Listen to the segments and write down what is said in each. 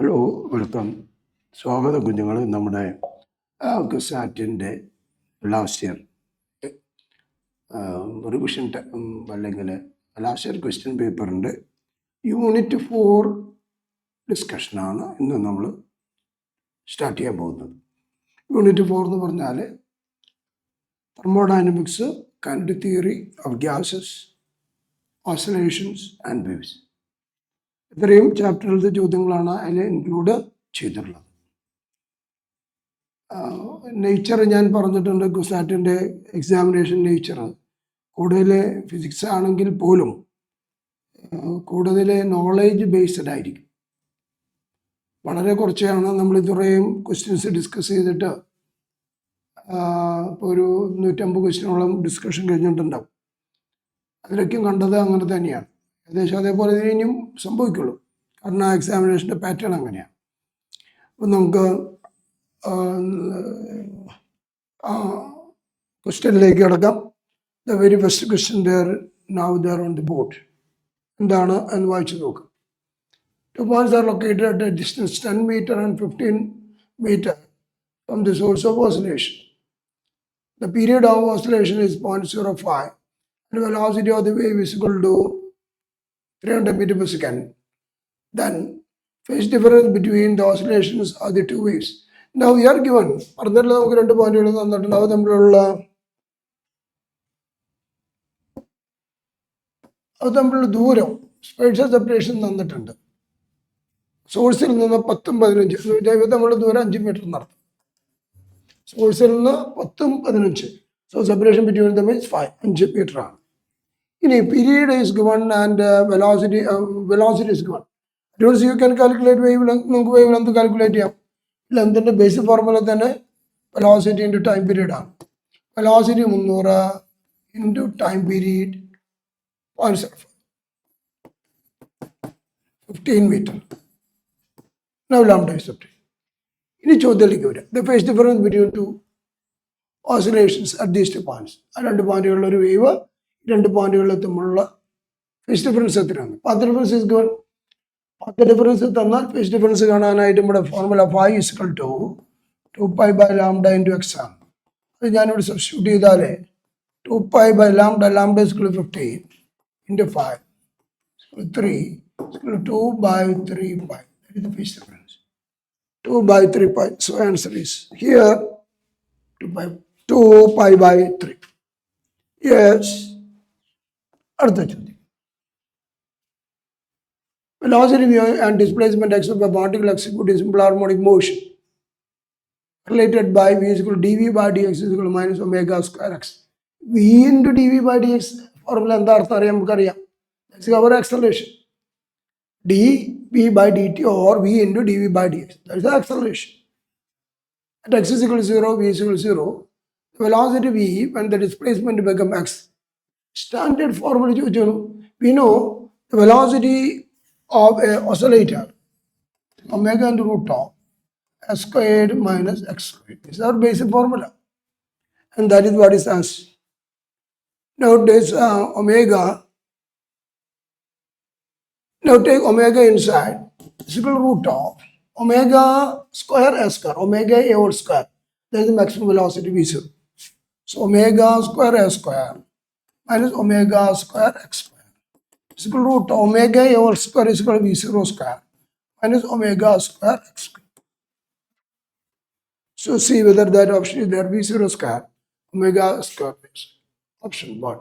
Hello welcome. സ്വാഗതം കുഞ്ഞുങ്ങൾ. നമ്മുടെ കുസാറ്റിൻ്റെ ലാസ്റ്റ് ഇയർ റിവിഷൻ അല്ലെങ്കിൽ ലാസ്റ്റ് ഇയർ ക്വസ്റ്റ്യൻ പേപ്പറിൻ്റെ യൂണിറ്റ് 4 ഡിസ്കഷനാണ് ഇന്ന് നമ്മൾ സ്റ്റാർട്ട് ചെയ്യാൻ പോകുന്നത്. യൂണിറ്റ് 4 എന്ന് പറഞ്ഞാൽ thermodynamics, kinetic theory of gases, oscillations and waves. ഇത്രയും ചാപ്റ്ററിലത്തെ ചോദ്യങ്ങളാണ് അതിൽ ഇൻക്ലൂഡ് ചെയ്തിട്ടുള്ളത്. നേച്ചർ ഞാൻ പറഞ്ഞിട്ടുണ്ട്. കുസാറ്റിൻ്റെ എക്സാമിനേഷൻ നേച്ചർ കൂടുതൽ ഫിസിക്സ് ആണെങ്കിൽ പോലും കൂടുതൽ നോളേജ് ബേസ്ഡ് ആയിരിക്കും. വളരെ കുറച്ചാണ് നമ്മൾ ഇത്രയും ക്വസ്റ്റ്യൻസ് ഡിസ്കസ് ചെയ്തിട്ട് ഇപ്പോൾ ഒരു 150 ക്വസ്റ്റ്യനോളം ഡിസ്കഷൻ കഴിഞ്ഞിട്ടുണ്ടാവും. അതിലൊക്കെയും കണ്ടത് അങ്ങനെ തന്നെയാണ്. ഏകദേശം അതേപോലെ ഇനിയും സംഭവിക്കുള്ളൂ. കാരണം ആ എക്സാമിനേഷൻ്റെ പാറ്റേൺ അങ്ങനെയാണ്. അപ്പം നമുക്ക് ക്വസ്റ്റ്യനിലേക്ക് കിടക്കാം. The very first question there now there on the board. എന്താണ് എന്ന് വായിച്ചു നോക്കാം. 2 points are located at a distance 10 meter and 15 meter from the source of oscillation. The period of oscillation is 0.05 and the velocity of the wave is equal to 300 meters per second. Then phase difference between the oscillations of the two waves. Now we are given പറഞ്ഞിട്ടുള്ള നമുക്ക് 2 പോയിന്റുകൾ തന്നിട്ടുണ്ട്. അത് തമ്മിലുള്ള ദൂരം, spatial separation തന്നിട്ടുണ്ട്. സോഴ്സിൽ നിന്ന് 10 15 തമ്മിലുള്ള ദൂരം 5 മീറ്റർ നടത്തും. സോഴ്സിൽ നിന്ന് 10 15. So separation between them is 5 metre ആണ്. ഇനി period is given and velocity is given. Advance you can calculate wave length. നമുക്ക് വേവ് ലെങ്ത് കാൽക്കുലേറ്റ് ചെയ്യാം. ലെങ്തിൻ്റെ ബേസിക് ഫോർമുല തന്നെ വെലോസിറ്റി ഇൻറ്റു ടൈം പീരീഡ് ആണ്. Velocity 300 into time period 15 metre. Now lambda is separate. ഇനി ചോദ്യത്തിലേക്ക് വരാം. The phase difference between two oscillations at these 2 points. ആ 2 പോയിന്റുകളിലുള്ള ഒരു വേവ് 2 പോയിന്റുകളിൽ തമ്മിലുള്ള ഫേസ് ഡിഫറൻസ് എത്രയാണ്? Path difference is given. Path difference തന്നാൽ ഫേസ് ഡിഫറൻസ് കാണാനായിട്ട് നമ്മുടെ formula phi is equal to 2 pi by lambda into x ആണ്. അത് ഞാനിവിടെ സബ്സ്റ്റിറ്റ്യൂട്ട് ചെയ്താൽ 2 pi by lambda is equal to 15 into 5 3 is equal to 2 by 3 pi. That is the phase difference. 2 by 3 pi. So answer is here 2 pi by 3. Yes. അടുത്ത ചോദ്യം. Velocity and displacement x of a particle executing simple harmonic motion related by v is equal to dv by dx is equal to minus omega square x. V into dv by dx formula എന്താ അർത്ഥം അറിയാം? നമുക്കറിയാം. That's our acceleration. dv by dt or v into dv by dx. That is the acceleration. At x is equal to 0, v is equal to 0. The velocity v when the displacement become x. Standard formula ചോദിച്ചു. We know the velocity of a oscillator omega into root of s squared minus x squared. This is our basic formula, and that is what is asked. Now this omega. Now take omega inside is equal to root of omega square s square, omega a whole square. That is the maximum velocity v0. So omega square s square minus omega square x square is equal to root of omega a whole square is equal to v0 square minus omega square x square. So see whether that option is there. v0 square omega square is option 1.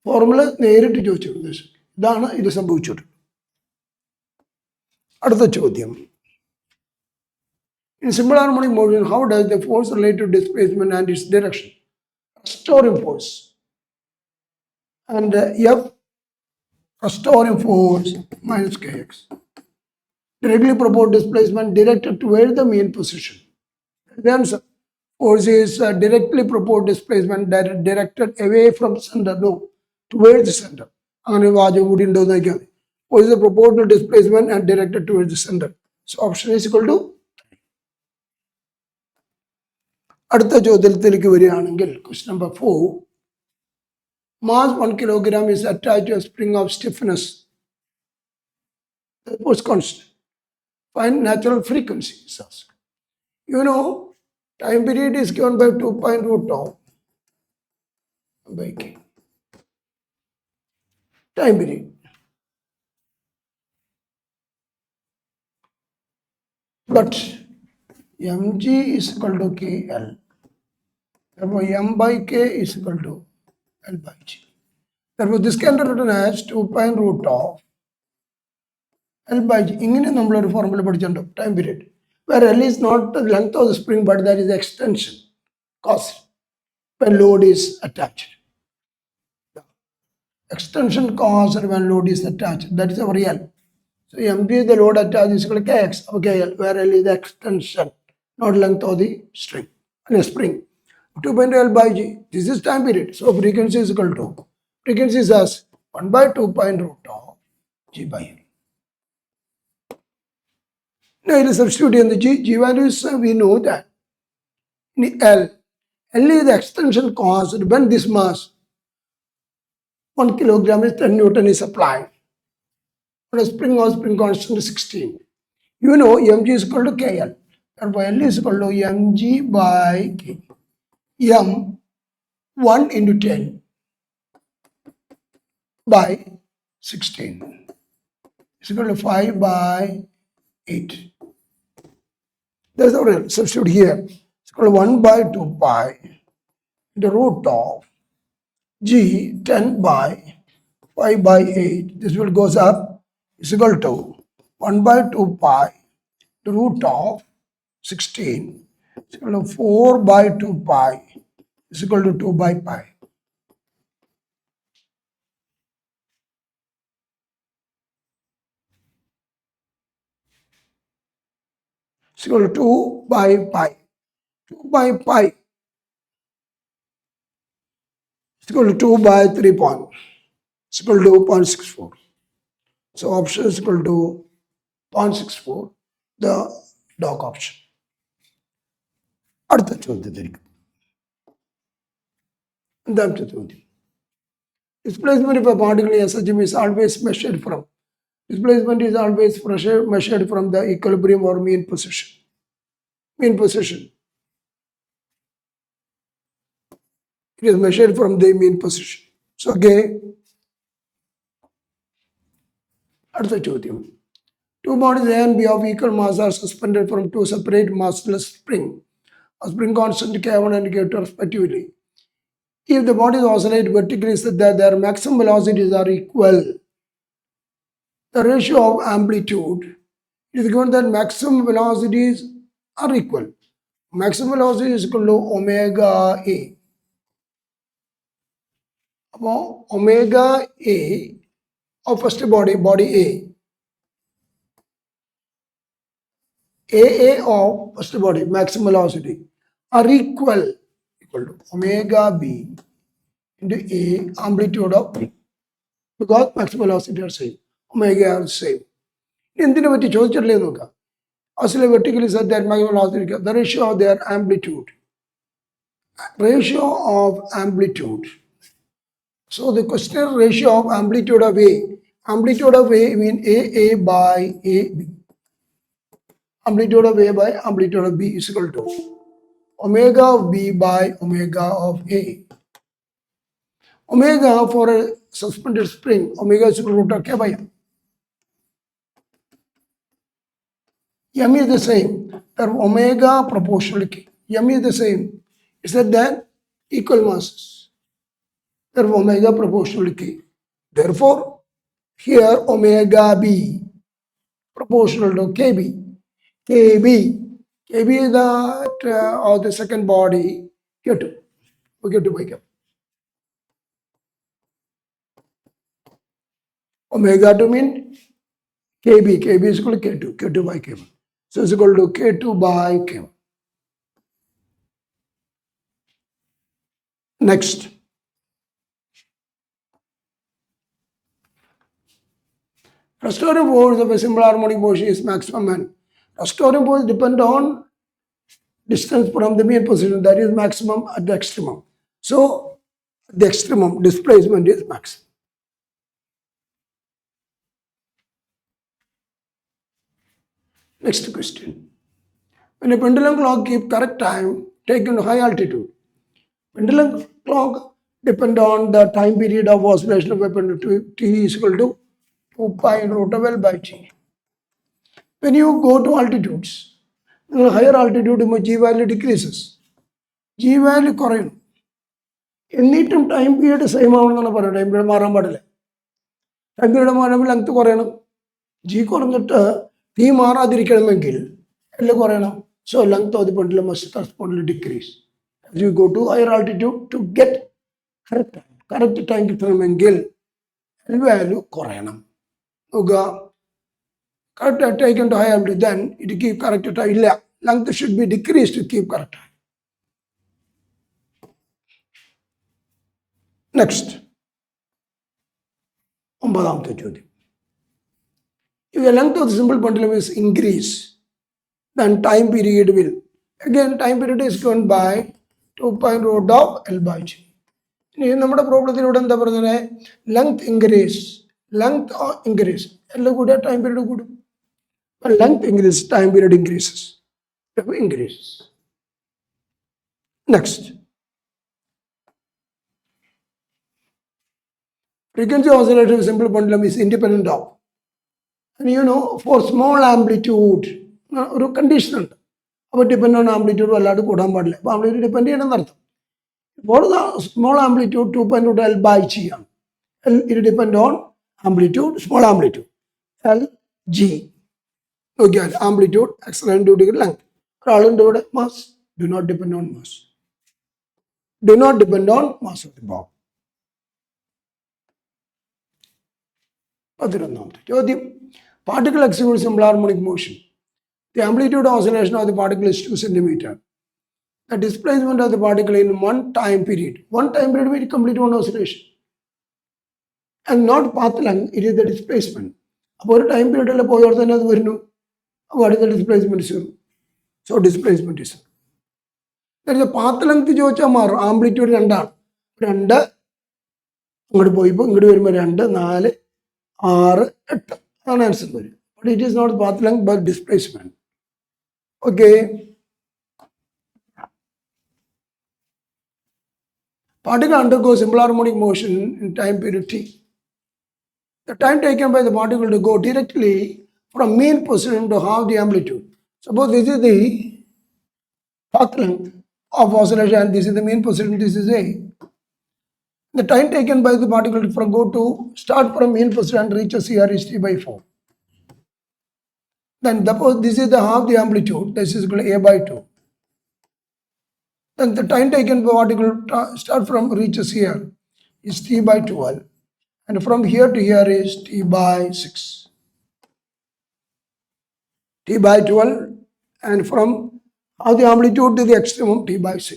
Formula നേരിട്ട് ചോദിച്ചിട്ടുണ്ട്. ഇതാണ് ഇത് സംഭവിച്ചിട്ടുള്ളത്. അടുത്ത ചോദ്യം. In simple harmonic motion, how does the force relate to displacement and its direction? Restoring force and F restoring force minus kx directly proport displacement directed towards the mean position. The answer. Force is directly proport displacement directed away from center. No, towards the center. അങ്ങനെ വാചകം കൂടി ഉണ്ടോ എന്ന് നോക്കിയാൽ മതി. Force is the proportional displacement and directed towards the center. So option is equal to. അടുത്ത ചോദ്യത്തിലേക്ക് വരികയാണെങ്കിൽ question number 4. Mass 1 kilogram is attached to a spring of stiffness. The force constant. Find natural frequency is asked. You know, time period is given by 2 pi root of by k. Time period. But mg is equal to kl. Therefore, m by k is equal to l by g. Therefore, this can be written as 2 pi root of L by G. ഇങ്ങനെ നമ്മളൊരു formula പഠിച്ചിട്ടുണ്ട് time period where L is not the length of the spring but that is the extension cost when load is attached. Extension cost when load is attached, that is our L. So MG is the load attached is equal to Kx of KL where L is the extension, not length of the string. Spring. 2 pi L by G. This is time period. So frequency is equal to frequency is as 1 by 2 pi root of G by L. Now, it is substitute in the G values, we know that in L is the extension cost when this mass 1 kilogram is 10 Newton is applied. For a spring or spring constant is 16. You know mg is equal to KL. Therefore, L is equal to mg by K. M 1 into 10 by 16 is equal to 5 by 8. There's our substitute here. It's equal to 1 by 2 pi the root of G 10 by 5 by 8. This will goes up is equal to 1 by 2 pi the root of 16 is equal to 4 by 2 pi is equal to 2 by pi. It's equal to 2 by pi. 2 by pi is equal to 2 by 3 point. It's equal to 0.64. So option is equal to 0.64, the dog option. അടുത്ത ചോദ്യത്തിലേക്ക് എന്താമത്തെ ചോദ്യം displacement of a particle in SHM is always measured from displacement is always measured from the equilibrium or mean position. Mean position. It is measured from the mean position. So okay. അടുത്ത ചോദ്യം two bodies A and B of equal mass are suspended from two separate massless springs. A spring constant K1 and K2 respectively. If the bodies oscillate vertically such that their maximum velocities are equal, the ratio of amplitude is given that maximum velocities are equal. Maximum velocity is equal to omega A. Omega A of first body A. AA of first body, maximum velocity, are equal to omega B into A amplitude of B. Because maximum velocity are same. Omega are same. എന്തിനെ പറ്റി ചോദിച്ചിട്ടില്ലേ നോക്കാം oscillate vertically such that maximum velocity, the ratio of their amplitude. Ratio of amplitude. So the question ratio of amplitude of A. Amplitude of A means AA by AB. Amplitude of A by amplitude of B is equal to omega of B by omega of A. Omega for a suspended spring, omega is equal to root of K by M. M is the same. Therefore, omega proportional to K. M is the same. Is that then equal masses. Therefore, omega proportional to K. Therefore, here omega B proportional to KB. KB is that of the second body K2. Okay, to wake up. Omega 2 mean KB is equal to K2 by K1. So it's equal to K2 by K1. Next. Restoring force of a simple harmonic motion is maximum and restoring force depend on distance from the mean position, that is maximum at the extremum. So the extremum displacement is maximum. Next question. When a pendulum clock keeps correct time taken to high altitude, pendulum clock depend on the time period of oscillation of a pendulum. T is equal to 2 pi root of L by T. When you go to altitudes, higher altitude G value decreases. G value കുറയും. എന്നിട്ടും time period same ആവണമെന്നാണ് പറയുന്നത്. Time period മാറാൻ പാടില്ല. Time period മാറുമ്പോൾ length കുറയണം. G കുറഞ്ഞിട്ട് T മാറാതിരിക്കണമെങ്കിൽ എല്ലാം കുറയണം. So length of the pendulum must correspondingly decrease. As you go to higher altitude to get correct time കിട്ടണമെങ്കിൽ L value കുറയണം. നോക്കുക, correct taken to high altitude, then it keep correct time. ഇല്ല, length should be decreased to keep correct time. Next, ഒമ്പതാമത്തെ ചോദ്യം. If the length of the simple pendulum is increased, then time period will, again time period is given by 2 pi root of L by G. ഇനി നമ്മുടെ പ്രോബ്ലത്തിലൂടെ എന്താ പറഞ്ഞത്? Length increase, length increase, എല്ലാം കൂടിയ time period കൂടും. Length increase, time period increases. Next, frequency oscillation of simple pendulum is independent of, and you know, for small amplitude ഒരു condition ഉണ്ട്. അപ്പോൾ ഡിപ്പെൻഡ് ഓൺ ആംപ്ലിറ്റ്യൂഡ് വല്ലാണ്ട് കൂടാൻ പാടില്ല. അപ്പോൾ ആംപ്ലിറ്റ്യൂഡ് ഡിപ്പെൻഡ് ചെയ്യണമെന്ന് അർത്ഥം. For the small amplitude 2 pi root L by G ആണ്. It depend on amplitude, small amplitude L G. നോക്കിയാൽ amplitude acceleration due to length. ഒരാളുണ്ട് ഇവിടെ, mass. Do not depend on mass. Do not depend on mass of the bomb. 11ാമത്തെ ചോദ്യം. Particle executes simple harmonic motion. The amplitude oscillation of the particle is 2 centimeter. The displacement of the particle in one time period will complete one oscillation. And not path length, it is the displacement. അപ്പോൾ ഒരു time പീരീഡിൽ പോയവർ തന്നെ അത് വരുന്നു. what is the displacement? So displacement is path length ചോദിച്ചാൽ മാറും. Amplitude 2 ആണ്. 2 ഇങ്ങോട്ട് പോയിപ്പോൾ ഇങ്ങോട്ട് വരുമ്പോൾ 2, 4, 6, 8 ആണ് ആൻസർ വരും. But it is not path length but displacement. Okay. Particle undergoes simple harmonic motion in time period t. The time taken by the particle to go directly from mean position to half the amplitude. Suppose this is the path length of oscillation and this is the mean position, this is A. The time taken by the particle to go to start from mean position and reaches here is t by 4. Then suppose this is the half the amplitude, this is equal to A by 2. Then the time taken by particle start from reaches here is t by 12, and from here to here is t by 6. T by 12, and from how the amplitude to the extremum t by 6.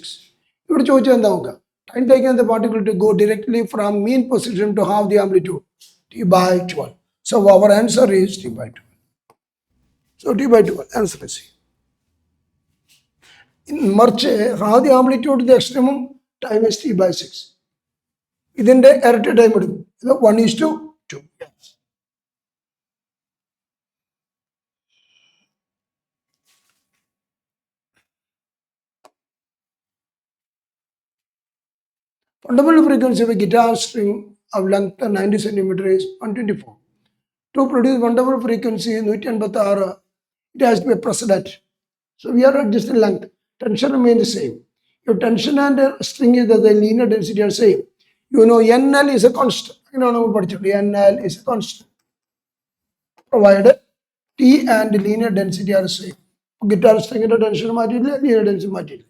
ഇവിടെ ചോദിച്ചാൽ എന്താ നോക്കുക? Time taken the particle to go directly from mean position to half the amplitude t by 12. So our answer is t by 12. So t by 12 answer is C. മറിച്ച് how the amplitude to the extremum time is t by 6. ഇതിന്റെ ഇരട്ടി time എടുക്കും. ഇത് 1:2. Yes. Fundamental frequency of a guitar string of length 90 cm is 124. To produce fundamental frequency 186, it has to be pressed at. So we are adjusting length. Tension remains the same. If tension and string is the linear density are same, you know NL is a constant. NL is a constant. Provided T and linear density are same. Guitar string tension മാറ്റിയില്ല, linear density മാറ്റിയില്ല.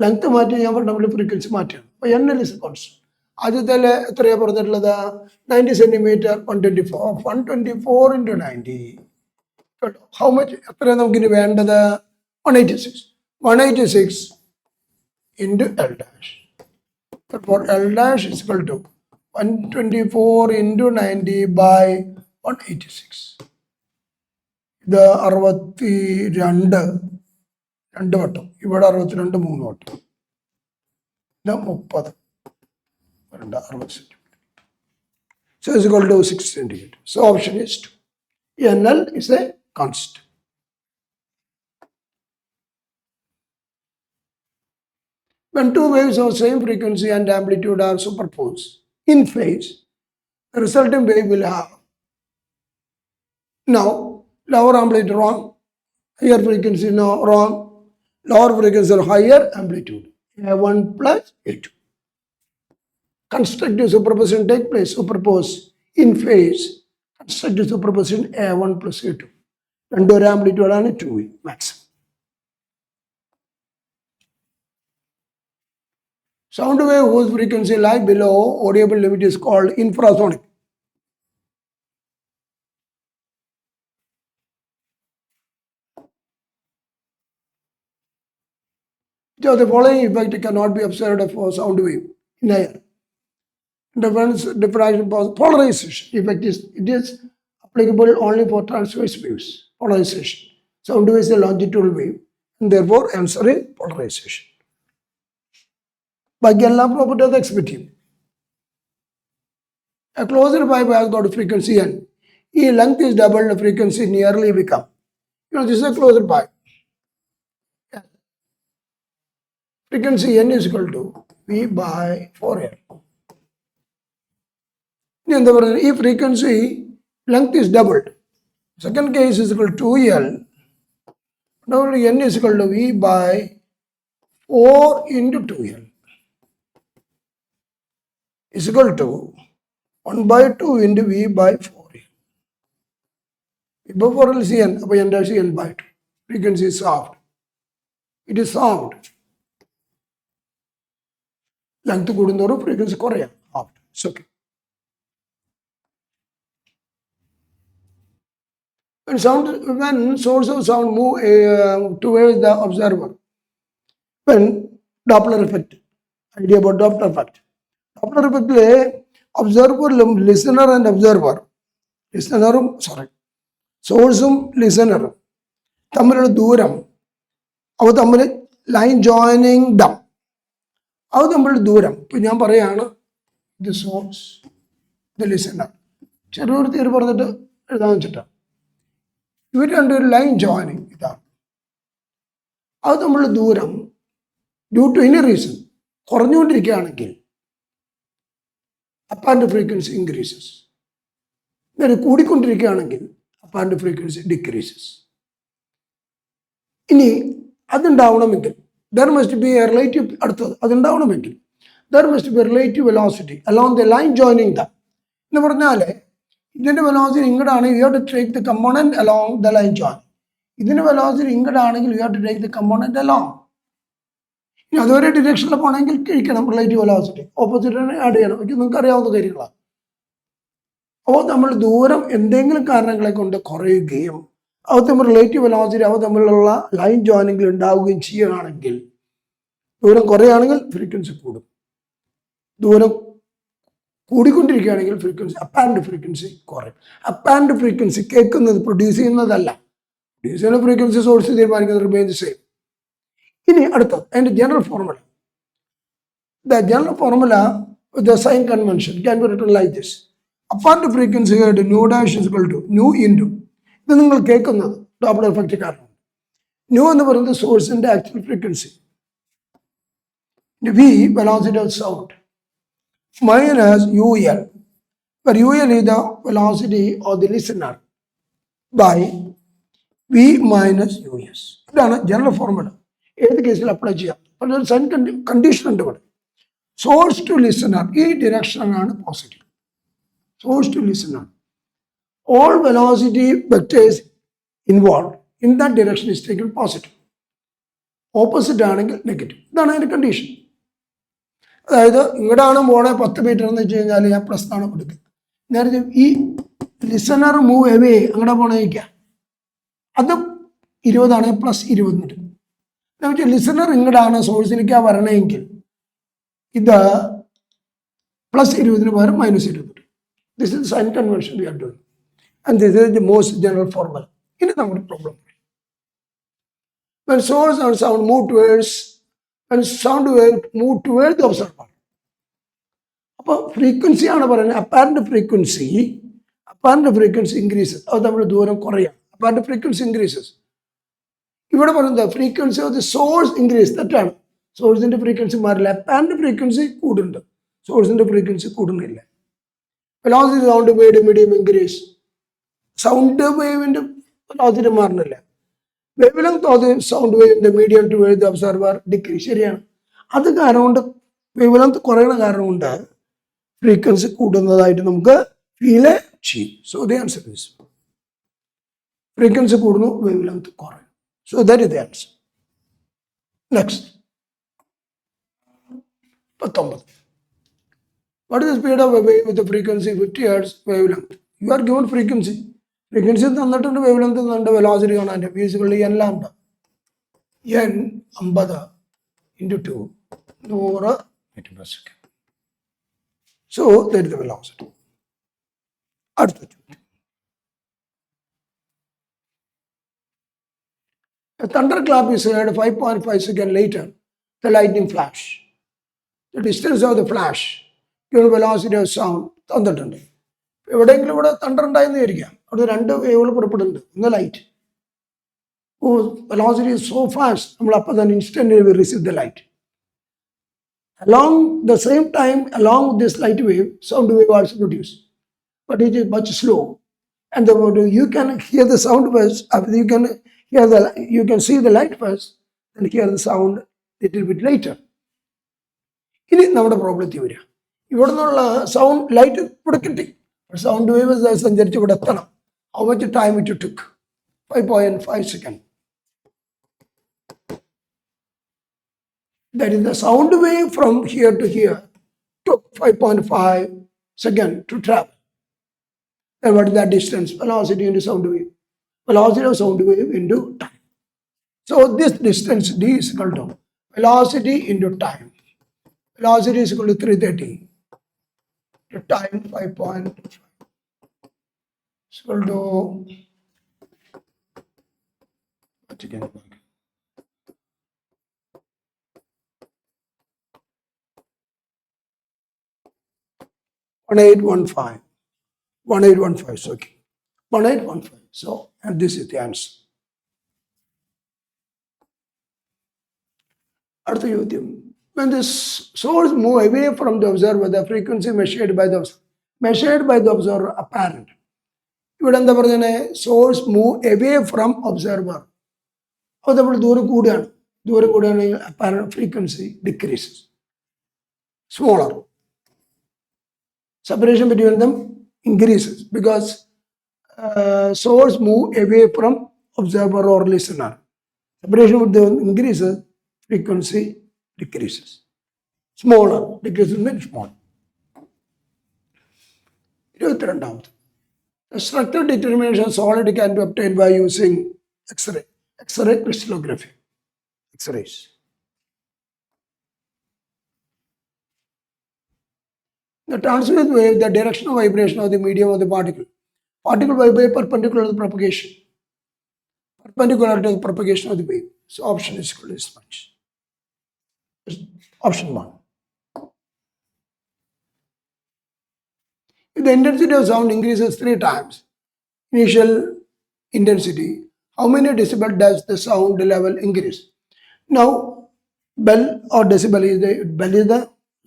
Length മാറ്റി ഞാൻ fundamental frequency മാറ്റിയാണ്. അപ്പോൾ NL is a constant. ആദ്യത്തെ എത്രയാണ് പറഞ്ഞിട്ടുള്ളത്? 90 centimeter 124. 124 into 90. How much? എത്രയാണ് നമുക്കിനി വേണ്ടത്? 186. 186 into L dash. Therefore, L dash is equal to 124 into 90 by 186. ഇത് 62 വട്ടം. ഇവിടെ 62 3 വട്ടം. ഇത് 30 60 cm. So it's equal to 6 cm. So option is 2. NL is a constant. When two waves of same frequency and amplitude are superposed in phase, the resulting wave will have now lower amplitude wrong, higher frequency no wrong, lower frequency or higher amplitude, A1 plus A2. Constructive superposition take place, superpose in phase, constructive superposition A1 plus A2. രണ്ടൊരു ആംപ്ലിറ്റ്യൂഡാണ് 2 maximum. Sound wave whose frequency lie below audible limit is called infrasonic. So the following effect cannot be observed for sound wave in air. Diffraction polarization effect is applicable only for transverse waves. Polarization. Sound wave is a longitudinal wave, and therefore answer is polarization. ബാക്കി എല്ലാ property അത് expect ചെയ്യും. A closed pipe has got frequency n. If length is doubled, the frequency nearly become. This is a closed pipe. Frequency n is equal to V by 4L. If frequency length is doubled, second case is equal to 2L. Now n is equal to V by 4 into 2L. Is equal to 1 by 2 into V by 4. Before L C n, n dash n by 2. Frequency is soft. It is sound. Length കൂടുന്നതോറും frequency കുറയാം. It's okay. When source of sound move towards the observer, when Doppler effect, idea about Doppler effect. Doppler effect observer, listener and observer, sourceum listener തമ്മിലുള്ള ദൂരം, അവ തമ്മിൽ line joining Dum, അത് തമ്മിലുള്ള ദൂരം. ഇപ്പം ഞാൻ പറയാണ് ഇത് സോഴ്സ്, ഇത് ലിസണർ, ചെറിയൊരു തീര് പറഞ്ഞിട്ട് എഴുതാന്ന് വെച്ചിട്ടാണ്. ഇവർ രണ്ടൊരു ലൈൻ ജോയിനിങ് ഇതാണ്. അത് തമ്മിലുള്ള ദൂരം ഡ്യൂ ടു എനി റീസൺ കുറഞ്ഞുകൊണ്ടിരിക്കുകയാണെങ്കിൽ അപ്പാരന്റ് ഫ്രീക്വൻസി ഇൻക്രീസസ്. ഇങ്ങനെ കൂടിക്കൊണ്ടിരിക്കുകയാണെങ്കിൽ അപ്പാരന്റ് ഫ്രീക്വൻസി ഡിക്രീസസ്. ഇനി അതുണ്ടാവണമെങ്കിൽ there must be a relative, അടുത്തത് അതുണ്ടാവണമെങ്കിൽ there must be a relative velocity along the line joining them. എന്ന് പറഞ്ഞാൽ ഇതിൻ്റെ വെലോസിറ്റി ഇങ്ങോട്ടാണ്, you have to take the component along the line join. ഇതിൻ്റെ velocity ഇങ്ങോട്ടാണെങ്കിൽ you have to take the component along. ഇനി അതൊരു ഡിറക്ഷനിൽ പോകണമെങ്കിൽ കഴിക്കണം റിലേറ്റീവ് വെലോസിറ്റി, ഓപ്പോസിറ്റിനെ ആഡ് ചെയ്യണം. നിങ്ങൾക്ക് അറിയാവുന്ന കാര്യങ്ങളാണ്. അപ്പോൾ നമ്മൾ ദൂരം എന്തെങ്കിലും കാരണങ്ങളെ കൊണ്ട് കുറയുകയും അവ തമ്മിൽ റിലേറ്റീവ് വെലോസിറ്റി അവ തമ്മിലുള്ള ലൈൻ ജോയിനിങ്ങിൽ ഉണ്ടാവുകയും ചെയ്യുകയാണെങ്കിൽ, ദൂരം കുറയുകയാണെങ്കിൽ ഫ്രീക്വൻസി കൂടും, ദൂരം കൂടിക്കൊണ്ടിരിക്കുകയാണെങ്കിൽ ഫ്രീക്വൻസി അപ്പാരന്റ് ഫ്രീക്വൻസി കുറയും. അപ്പാരന്റ് ഫ്രീക്വൻസി കേൾക്കുന്നത് പ്രൊഡ്യൂസ് ചെയ്യുന്നതല്ല, പ്രൊഡ്യൂസ് ചെയ്യുന്ന ഫ്രീക്വൻസി സോഴ്സ് തീരുമാനിക്കുന്നത് റിമെയിൻ ദി സെയിം. ഇനി അടുത്തത് അതിൻ്റെ general formula. The general formula with the sign convention can be written like this. Apparent frequency nu dash is equal to nu into, ഇത് നിങ്ങൾ കേൾക്കുന്നത് ഡോപ്ലർ എഫക്റ്റ് കാരണം. ന്യൂ എന്ന് പറയുന്നത് സോഴ്സിൻ്റെ actual frequency, v velocity of sound, minus UL, where UL is the velocity of the listener, by V minus US. ഇതാണ് ജനറൽ ഫോർമുല. ഏത് കേസിൽ അപ്ലൈ ചെയ്യാം. പക്ഷേ ഒരു സൈൻ കണ്ടീഷൻ ഉണ്ട് ഇവിടെ. സോഴ്സ് ടു ലിസണർ, ഈ ഡിറക്ഷനാണ് positive. Source to listener, all velocity vectors involved in that direction is taken positive. Opposite ആണെങ്കിൽ നെഗറ്റീവ്. ഇതാണ് അതിൻ്റെ കണ്ടീഷൻ. അതായത് ഇങ്ങോട്ടാണ് പോണേ 10 മീറ്റർ എന്ന് വെച്ച് കഴിഞ്ഞാൽ ഞാൻ പ്ലസ് ആണ് കൊടുക്കുക. നേരത്തെ ഈ ലിസണർ മൂവ് എവേ അങ്ങോട്ട് പോണേക്കുക, അത് 20 പ്ലസ് 20 മീറ്റർ. എന്ന് വെച്ചാൽ ലിസണർ ഇങ്ങോട്ടാണ് സോഴ്സിലേക്കാ വരണമെങ്കിൽ ഇത് പ്ലസ് 20 പകരം minus 20. This is sign convention we are doing and this is the most general formula. ഇനി നമ്മുടെ problem. When source and sound move towards, when sound wave move towards the observer, അപ്പോൾ ഫ്രീക്വൻസിയാണ് പറയുന്നത്. Apparent frequency increases, അത് നമ്മുടെ ദൂരം കുറയാം. Apparent frequency increases. ഇവിടെ പറയുന്നത് frequency of the source increase, തെറ്റാണ്. സോഴ്സിൻ്റെ ഫ്രീക്വൻസി മാറില്ല. അപ്പാരൻ്റ് ഫ്രീക്വൻസി കൂടുന്നുണ്ട്, സോഴ്സിൻ്റെ ഫ്രീക്വൻസി കൂടുന്നില്ല. Velocity sound wave medium increase, sound വേവിൻ്റെ വെലോസിറ്റി മാറുന്നില്ല. Wavelength of the sound വേവിൻ്റെ medium to wave the observer decrease. ശരിയാണ്. അത് കാരണം കൊണ്ട് വേവ് ലെങ്ത് കുറയുന്ന കാരണം കൊണ്ട് ഫ്രീക്വൻസി കൂടുന്നതായിട്ട് നമുക്ക് ഫീൽ ചെയ്യും. So the answer is frequency കൂടുന്നു, വേവ് ലെങ്ത് കുറയും. So that is the answer. Next 19. What is the speed of a wave with the frequency 50 Hz wavelength? You are given frequency. Frequency തന്നിട്ടുണ്ട്, wave length തന്നിട്ടുണ്ട്, velocity കാണാൻ ഫീസിക്കലി n lambda. n 50 into 2 100 meter per second. So that is the velocity. അടുത്ത ചോദ്യം. A thunderclap is heard 5.5 seconds later. The lightning flash. The distance of the flash given velocity of sound തന്നിട്ടുണ്ട്. എവിടെയെങ്കിലും ഇവിടെ thunder ഉണ്ടായെന്ന് വിചാരിക്കാം. അവിടെ രണ്ട് വേവുകൾ പുറപ്പെടുന്നുണ്ട്. ഒന്ന് light. Velocity is so fast, നമ്മൾ അപ്പം തന്നെ instantly we receive the light. Along the same time, along with this light wave, sound wave also produced, but it is much slow. And you can hear the sound first. You can see the light first, and hear the sound little bit later. ഇനി നമ്മുടെ പ്രോബ്ലത്തിൽ വരിക. ഇവിടെ നിന്നുള്ള sound light ഇവിടെ കിട്ടി, sound wave സഞ്ചരിച്ച് ഇവിടെ എത്തണം. How much time it took? 5.5 seconds. That is the sound wave from here to here took 5.5 seconds to travel. And what is that distance? Velocity into sound wave. Velocity of sound wave into time. So this distance d is equal to velocity into time. Velocity is equal to 330. The time 5.5 is equal to what again? 1815. 1815 is okay. 1815. So, and this is the answer. അടുത്ത ചോദ്യം. When the source move away from the observer, the frequency measured by the observer apparent. ഇവിടെ എന്താ പറഞ്ഞേ? Source move away from observer. അപ്പോൾ നമ്മൾ ദൂരം കൂടുകയാണെങ്കിൽ apparent frequency decreases, smaller. Separation between them increases because source move away from observer or listener. Separation with them increases, frequency decreases. Smaller, decreases means small. 22nd. The structural determination of solid can be obtained by using X-ray crystallography. X-rays. The transverse wave, the direction of vibration of the medium of the particle. Particle vibrate perpendicular to the propagation. Perpendicular to the propagation of the wave. So option is equal to this much. Option 1. If the intensity of sound increases 3 times initial intensity, how many decibel does the sound level increase? Now, bell or decibel is the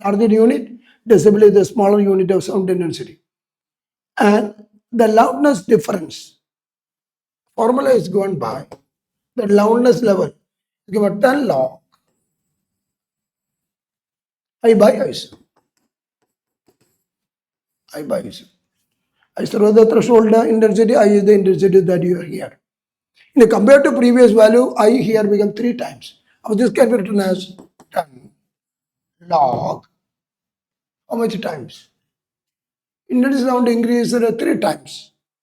larger unit, decibel is the smaller unit of sound intensity. And the loudness difference formula is given by the loudness level is given 10 log I by ISO. I by ISO. ISO is the threshold intensity, I is the intensity that you hear. Compared to previous value, I here become 3 times. This can be written as 10 log. How much times? Intensity sound increased 3 times.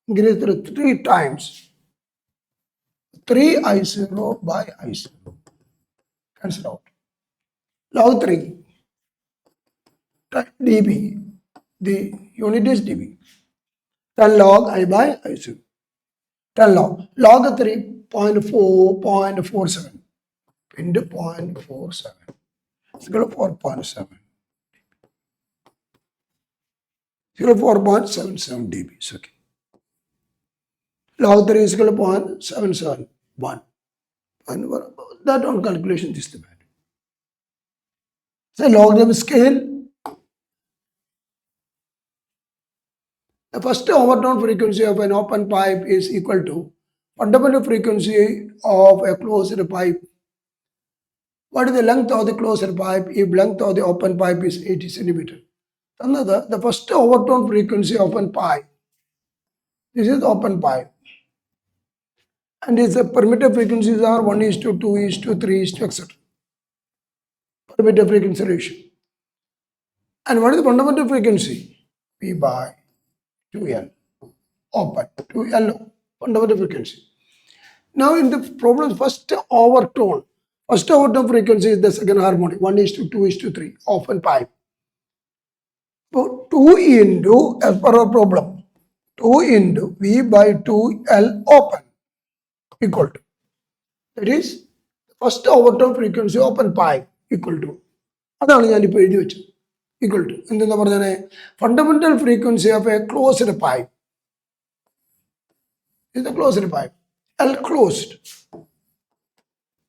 Increased 3 times. 3 I0 by I0. Cancel out. Log 3. dB. The unit is dB. 10 log I by I0. 10 log. Log 3, 0.47 into 0.47. It's equal to 4.7. It's equal to 4.77 dB. It's okay. Log 3 is equal to 0.771. And that on calculation is the value. Say logarithm scale. The first overtone frequency of an open pipe is equal to fundamental frequency of a closed pipe. What is the length of the closed pipe if length of the open pipe is 80 centimeter? Another, the first overtone frequency of an pipe. This is open pipe. And its permitted frequencies are 1:2:3 etc. Permitted frequency ratio. And what is the fundamental frequency? P by 2L. Open, 2L, fundamental frequency. Now in the problem, first overtone frequency is the second harmonic, 1:2:3, open pipe. So 2 into, as per our problem, 2 into V by 2L open equal to, that is, first overtone frequency open pipe equal to, അതാണ് ഞാനിപ്പോൾ എഴുതി വെച്ചത്, equal to, എന്തെന്നാ പറഞ്ഞാൽ fundamental frequency of a closed pipe is the closed pipe, L closed.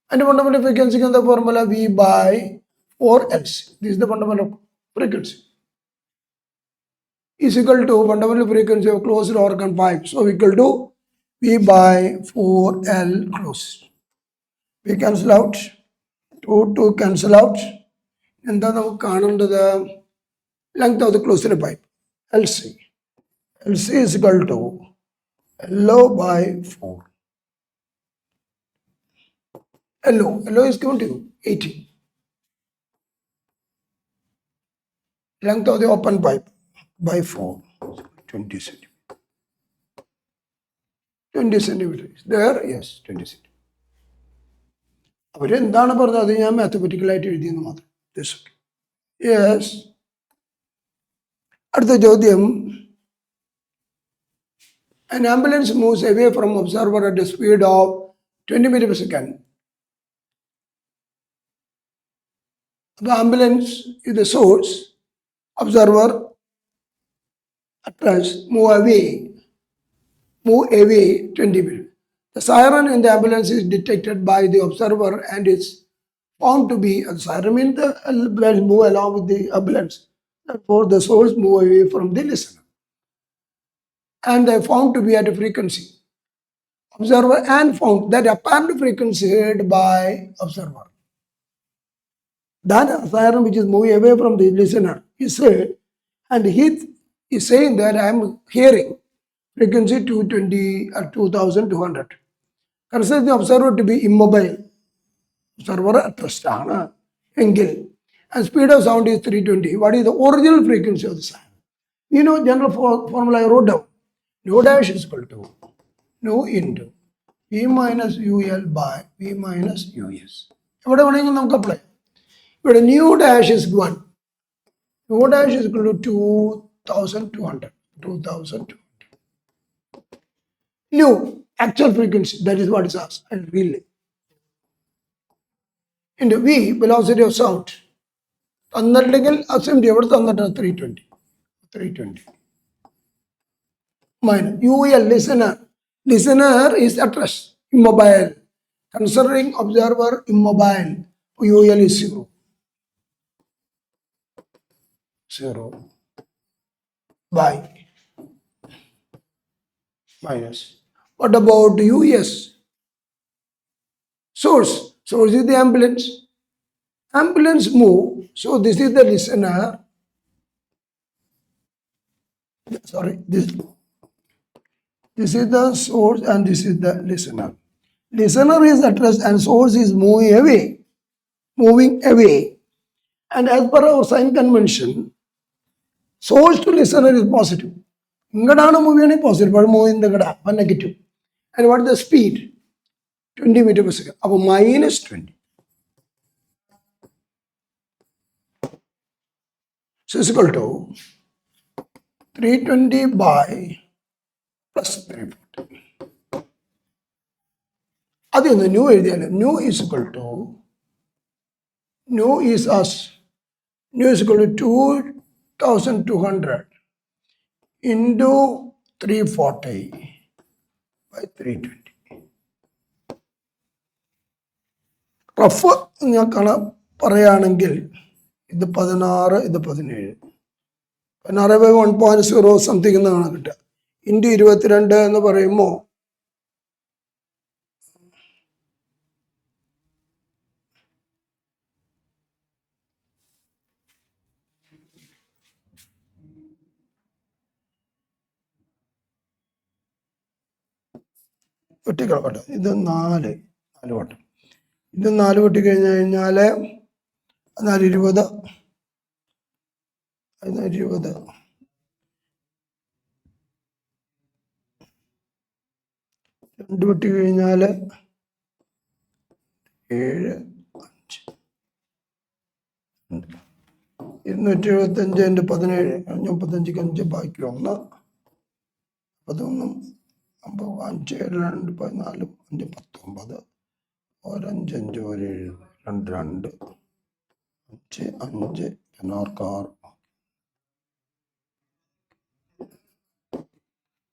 And the fundamental frequency in the formula V by 4LC. This is the fundamental frequency. Is equal to fundamental frequency of closed organ pipe. So equal to V by 4L closed. We cancel out. 2 cancel out. And then we can the length of the closed pipe. LC. LC is equal to LO by 4. LO is given to you, 80. Length of the open pipe by 4, 20 centimeters. 20 centimeters. There, yes, 20 centimeters. എന്താണ് പറഞ്ഞത് അത് ഞാൻ മാത്തമാറ്റിക്കലായിട്ട് എഴുതിയെന്ന് മാത്രം. Yes. അടുത്ത ചോദ്യം. An ambulance moves away from observer at a speed of 20 meters per second. The ambulance is the source, observer at rest, move away 20 meters. The siren in the ambulance is detected by the observer and is found to be, siren means the ambulance move along with the ambulance. Therefore, the source move away from the listener. And they found to be at a frequency. Observer and found that apparent frequency heard by observer. That siren which is moving away from the listener is said, and he is saying that I am hearing frequency 220 or 2200. Consider the observer to be immobile. Observer at rest. And speed of sound is 320. What is the original frequency of the sound? You know, general formula I wrote down. No dash is equal to no into V minus UL by V minus US. What do you apply? But new dash is 1. No dash is equal to 2200. 2200. New actual frequency, that is what is asked. And really. Into V, velocity of sound. Thunderlegal assembly, what is 320. 320. Minus UL, listener. Listener is at rest, immobile. Considering observer immobile, UL is 0. 0 by minus. What about US? Source. Source is the ambulance. Ambulance move. So this is the listener. Sorry, this is the source and this is the listener. Listener is at rest and source is moving away. And as per our sign convention, source to listener is positive. Ingadana moving positive, but moving the gada, negative. And what is the speed? 20 meters per second. Now minus 20. So it's equal to 320 by plus 340. That is the new idea. New is equal to, new is equal to 2200 into 340 by 320. Prof, പറയാണെങ്കിൽ ഇത് 16, ഇത് 17. 16/1.0 something എന്നാണ് കിട്ടുക. Into 22 എന്ന് പറയുമ്പോൾ വെട്ടിക്കളക്കട്ടെ. ഇത് 4 വട്ടം. ഇത് 4 വെട്ടിക്കഴിഞ്ഞ് കഴിഞ്ഞാൽ 4 20, 20, 2 വെട്ടി കഴിഞ്ഞാൽ 7, 5, 275 × 17, 35, 5 ബാക്കി 1, 11, 5, 7, 2, 14, 5, 19, 1, 5, 5, 1, 7, 2, 5, 5, 16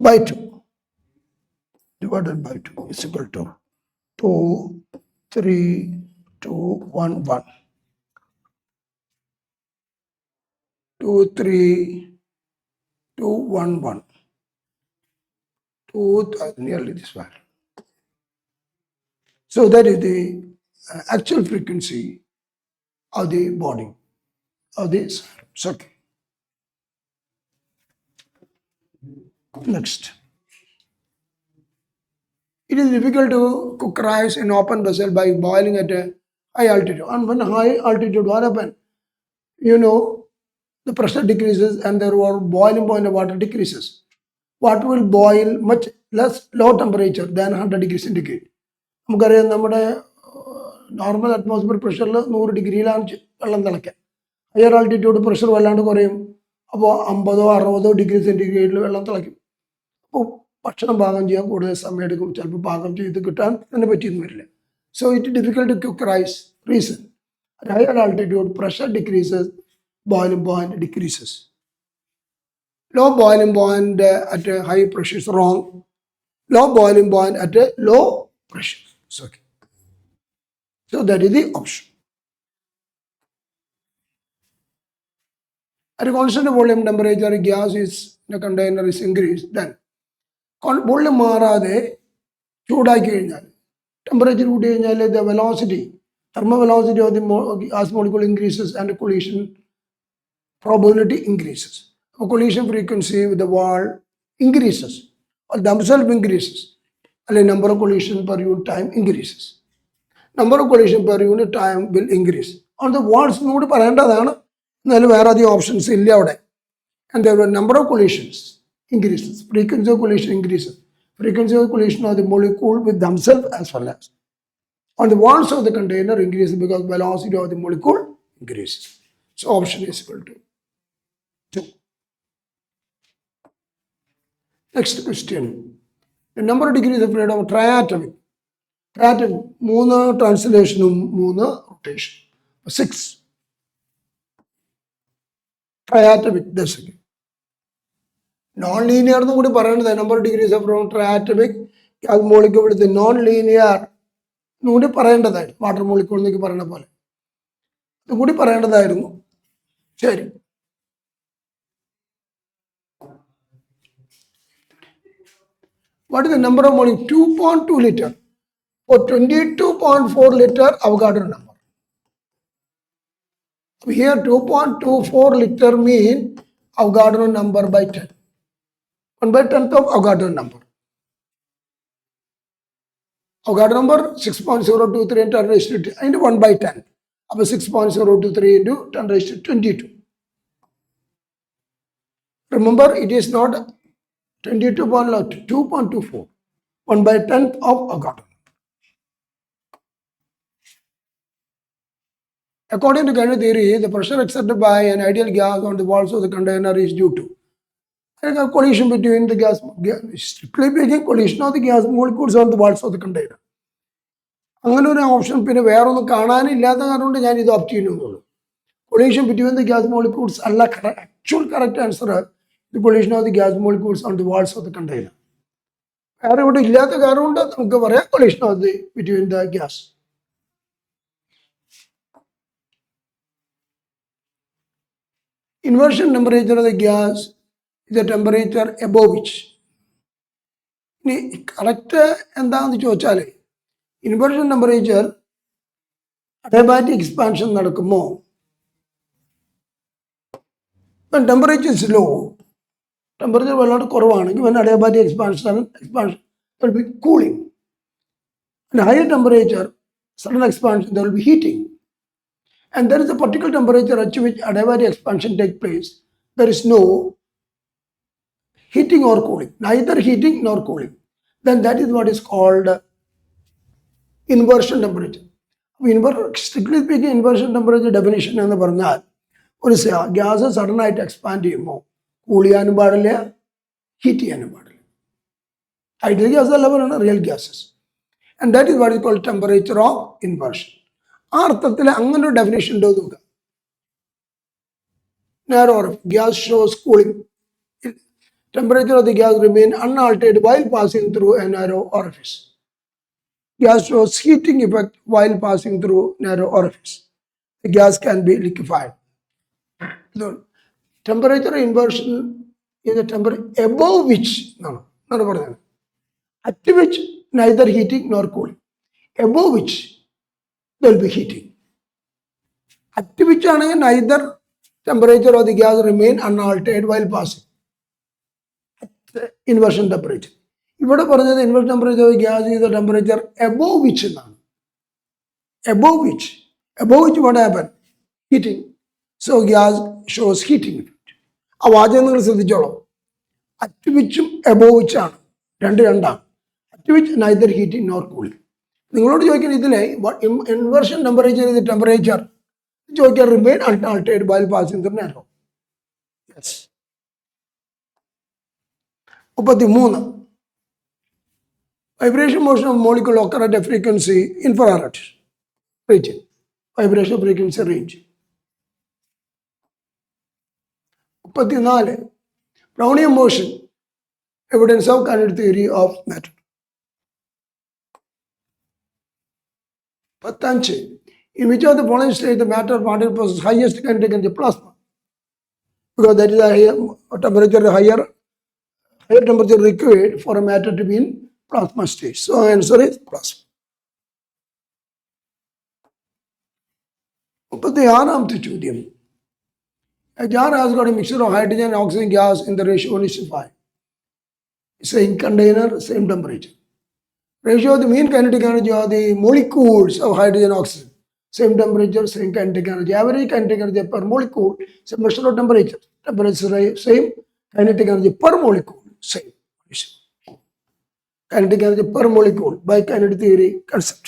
by 2 divided by 2 is equal to 2, 3, 2, 1, 1. 2, 3, 2, 1, 1. 2, nearly this one. So that is the actual frequency of the body of this. Okay. Next. It is difficult to cook rice in open vessel by boiling at a high altitude. And when high altitude, what happens? You know, the pressure decreases and the boiling point of water decreases. Water will boil much less low temperature than 100 degrees centigrade. നമുക്കറിയാം നമ്മുടെ normal atmosphere പ്രഷറിൽ 100 ഡിഗ്രിയിലാണ് വെള്ളം തിളയ്ക്കുക. Higher altitude pressure വല്ലാണ്ട് കുറയും. അപ്പോൾ 50, 60 degree സെൻറ്റിഗ്രേഡിൽ വെള്ളം തിളയ്ക്കും. അപ്പോൾ ഭക്ഷണം പാകം ചെയ്യാൻ കൂടുതൽ സമയം എടുക്കും. ചിലപ്പോൾ പാകം ചെയ്ത് കിട്ടാൻ തന്നെ പറ്റിയൊന്നും വരില്ല. So it difficult to cook rice. Reason, at higher altitude pressure decreases, boiling point decreases. Low boiling point at a high pressure is wrong. Low boiling point at a low pressure. It's okay. So that is the option. At a constant volume temperature, gas is in a container is increased. Then volume മാറാതെ ചൂടാക്കി കഴിഞ്ഞാൽ temperature കൂട്ടി കഴിഞ്ഞാൽ the velocity, thermal velocity of the gas molecule increases and collision probability increases. Collision frequency with the wall increases or themselves increases. And number of collision per unit time increases. Number of collision per unit time will increase. On the walls നോട് പറയേണ്ടതാണ്. എന്നാലും വേറെ അധികം options ഇല്ല അവിടെ. And the number of collisions increases. Frequency of collision increases. Frequency of collision of the molecule with themselves as well as on the walls of the container increases because velocity of the molecule increases. So option is equal to 2. Next question. The number of degrees of freedom of triatomic. Triatomic, 3 translationum 3 rotation. 6. Triatomic, that's again. Non-linear എന്ന് കൂടി പറയുന്നത് number of degrees of freedom triatomic gas molecule with the non-linear കൂടി പറയേണ്ടതായിരുന്നു. Water molecule എന്നൊക്കെ പറയുന്ന പോലെ ഇത് കൂടി പറയേണ്ടതായിരുന്നു. ശരി. What is the number of molecule? 2.2 liter. For 22.4 liter Avogadro number. Here 2.24 liter mean Avogadro number by 10. 1/10 of Avogadro number. Avogadro number 6.023 into 10 raised to 10 into 1/10. About 6.023 into 10 raised to 22. Remember, it is not 22.2.24. 1/10 of Avogadro. According to Kinetic theory, the pressure exerted by an ideal gas on the walls of the container is due to a collision between the gas, strictly speaking, collision of the gas molecules on the walls of the container. അങ്ങനെ ഒരു option പിന്നെ വേറെ ഒന്നും കാണാനില്ലാത്ത കാരണം കൊണ്ട് ഞാൻ ഇത് opt ചെയ്യുന്നുള്ളൂ. Collision between the gas molecules അല്ല actual correct answer. The collision of the gas molecules on the walls of the container. വേറെ ഇവിടെ ഇല്ലാത്ത കാരണം കൊണ്ട് നമുക്ക് പറയാം collision of the between the gas. Inversion temperature of the gas is the temperature above which. ഇനി correct എന്താണെന്ന് ചോദിച്ചാൽ ഇൻവേർഷൻ ടെമ്പറേച്ചർ അഡിയാബാറ്റിക് എക്സ്പാൻഷൻ നടക്കുമ്പോൾ ടെമ്പറേച്ചർ is low, ടെമ്പറേച്ചർ വളരെ കുറവാണെങ്കിൽ when adiabatic expansion will be cooling. And higher temperature, sudden expansion, there will be heating. And there is a particular temperature at which adiabatic expansion takes place. There is no heating or cooling, neither heating nor cooling. Then that is what is called inversion temperature. Strictly speaking, inversion temperature definition എന്ന് പറഞ്ഞാൽ ഒരു gas sudden ആയിട്ട് expand ചെയ്യുമ്പോൾ cool ചെയ്യാനും പാടില്ല, heat ചെയ്യാനും പാടില്ല. Ideal gas അല്ല പറയുന്നത്, real gases. And that is what is called temperature of inversion. ആ അർത്ഥത്തിൽ അങ്ങനെ ഒരു ഡെഫിനേഷൻ ഉണ്ടോ നോക്കുക. Narrow orifice, gas shows cooling, temperature of the gas remain unaltered while passing through a narrow orifice. Gas shows heating effect while passing through narrow orifice. The gas can be liquefied. So, temperature inversion is a temperature above which, at which neither heating nor cooling. Above which there will be heating. At which neither temperature of the gas remain unaltered while passing. Inversion temperature. ഇവിടെ പറഞ്ഞത് inversion temperature of the gas is the temperature above which എന്നാണ്. Above which what happen? Heating. So gas shows heating effect. ആ വാചകം നിങ്ങൾ ശ്രദ്ധിച്ചോളൂ. At which above which ആണ്, രണ്ടാണ്. At which neither heating nor cooling. നിങ്ങളോട് ചോദിക്കുന്നത് ഇതിലെ inversion temperature is the temperature ചോദിക്കാൻ remain unaltered while passing through narrow. Yes. 33. Vibration motion of molecule occur at a frequency infrared region. Vibration frequency range. 34. Brownian motion, evidence of kinetic theory of matter. 15. In which of the following stage the matter particle possesses highest kinetic energy? Plasma. Because that is a higher temperature, higher temperature required for a matter to be in plasma state. So answer is plasma. 36th ചോദ്യം. A jar has got a mixture of hydrogen and oxygen gas in the ratio 1:5. Same container, same temperature. Ratio of the mean kinetic energy of the molecules of hydrogen and oxygen. Same temperature, same kinetic energy. Average kinetic energy per molecule, same measure of temperature. Temperature same, kinetic energy per molecule same. Kinetic energy per molecule by kinetic theory concept.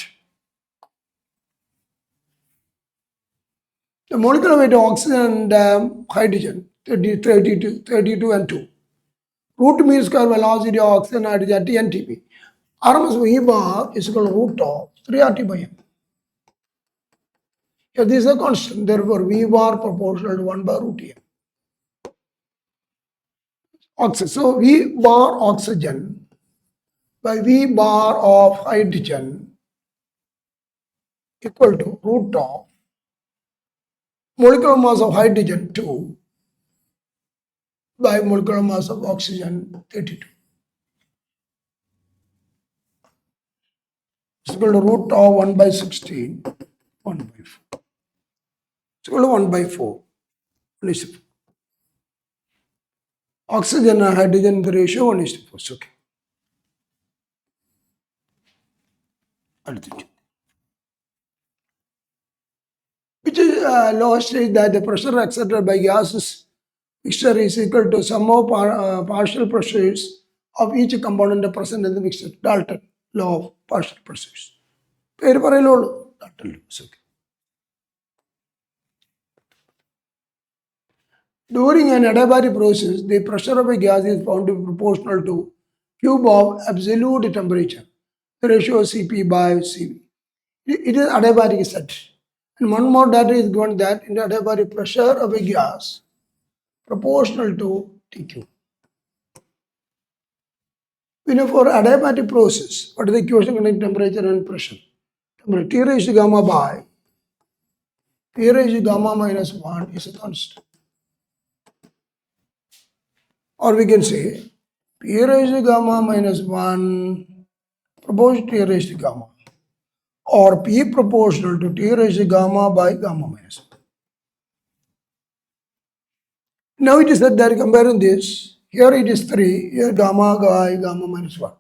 The molecular weight of oxygen and hydrogen 32 and 2. Root mean square velocity of oxygen and hydrogen at NTP. RMS V bar is equal to root of 3RT by M. If this is a constant, therefore V bar proportional to 1 by root M. Oxygen. So V bar oxygen by V bar of hydrogen equal to root of molecular mass of hydrogen 2 by molecular mass of oxygen 32. It's equal to root of 1 by 16, 1 by 4. It's equal to 1 by 4. Oxygen and hydrogen, the ratio 1:4. Okay. Which is law states that the pressure exerted by gases mixture is equal to sum of partial pressures of each component present in the mixture. Dalton law of partial pressures. Dalton law. Okay. During an adiabatic process, the pressure of a gas is found to be proportional to cube of absolute temperature. The ratio of Cp by Cv. It is adiabatic set. And one more data is given that in the adiabatic pressure of a gas proportional to Tq. We know for adiabatic process, what is the equation connecting temperature and pressure? T raised to gamma by T raised to gamma minus 1 is a constant. or we can say P raised to gamma minus 1 proportional to T raised to gamma, or P proportional to T raised to gamma by gamma minus 1. Now it is that they are comparing this. Here it is 3, here gamma by gamma minus 1.